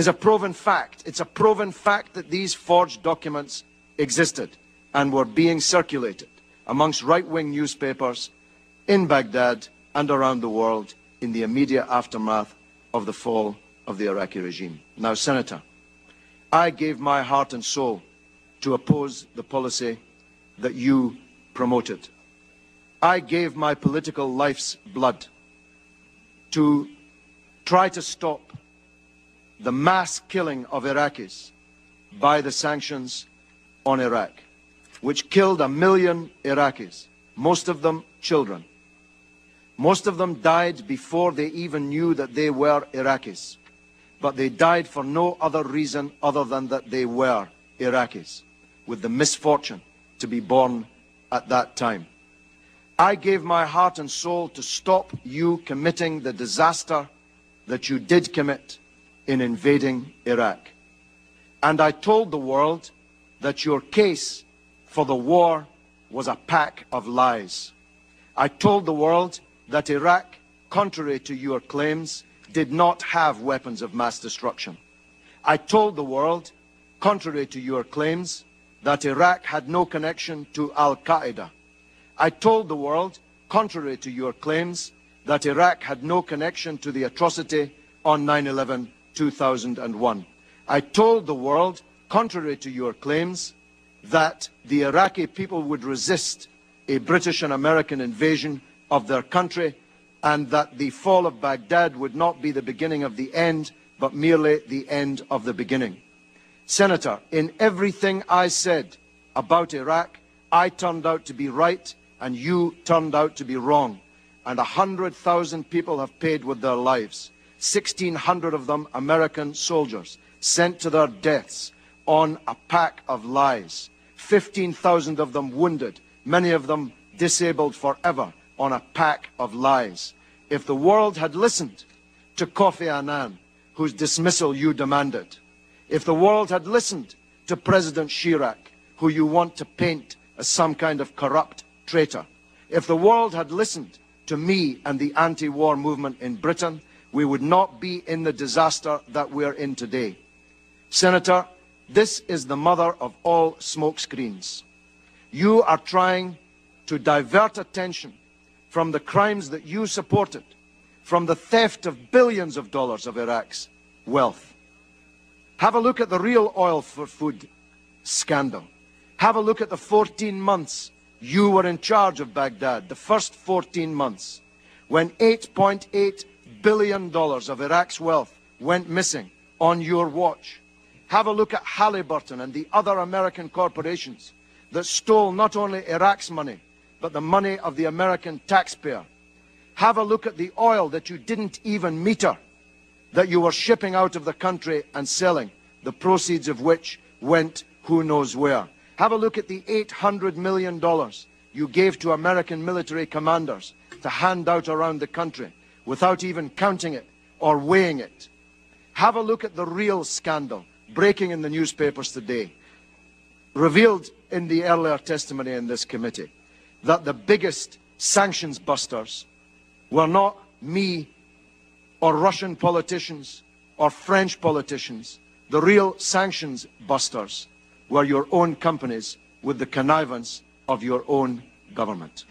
is a proven fact. It's a proven fact that these forged documents existed and were being circulated amongst right-wing newspapers in Baghdad and around the world in the immediate aftermath of the fall of the Iraqi regime. Now, Senator, I gave my heart and soul to oppose the policy that you promoted. I gave my political life's blood to try to stop the mass killing of Iraqis by the sanctions on Iraq, which killed 1 million Iraqis, most of them children. Most of them died before they even knew that they were Iraqis, but they died for no other reason other than that they were Iraqis, with the misfortune to be born at that time. I gave my heart and soul to stop you committing the disaster that you did commit in invading Iraq. And I told the world that your case for the war was a pack of lies. I told the world that Iraq, contrary to your claims, did not have weapons of mass destruction. I told the world, contrary to your claims, that Iraq had no connection to Al-Qaeda. I told the world, contrary to your claims, that Iraq had no connection to the atrocity on 9/11/2001. I told the world, contrary to your claims, that the Iraqi people would resist a British and American invasion of their country, and that the fall of Baghdad would not be the beginning of the end, but merely the end of the beginning. Senator, in everything I said about Iraq, I turned out to be right, and you turned out to be wrong. And 100,000 people have paid with their lives. 1,600 of them American soldiers sent to their deaths on a pack of lies. 15,000 of them wounded, many of them disabled forever, on a pack of lies. If the world had listened to Kofi Annan, whose dismissal you demanded, if the world had listened to President Chirac, who you want to paint as some kind of corrupt traitor, if the world had listened to me and the anti-war movement in Britain, we would not be in the disaster that we're in today. Senator, this is the mother of all smokescreens. You are trying to divert attention from the crimes that you supported, from the theft of billions of dollars of Iraq's wealth. Have a look at the real oil for food scandal. Have a look at the 14 months you were in charge of Baghdad, the first 14 months, when $8.8 billion of Iraq's wealth went missing on your watch. Have a look at Halliburton and the other American corporations that stole not only Iraq's money, but the money of the American taxpayer. Have a look at the oil that you didn't even meter, that you were shipping out of the country and selling, the proceeds of which went who knows where. Have a look at the $800 million you gave to American military commanders to hand out around the country without even counting it or weighing it. Have a look at the real scandal breaking in the newspapers today, revealed in the earlier testimony in this committee, that the biggest sanctions busters were not me or Russian politicians or French politicians. The real sanctions busters were your own companies with the connivance of your own government.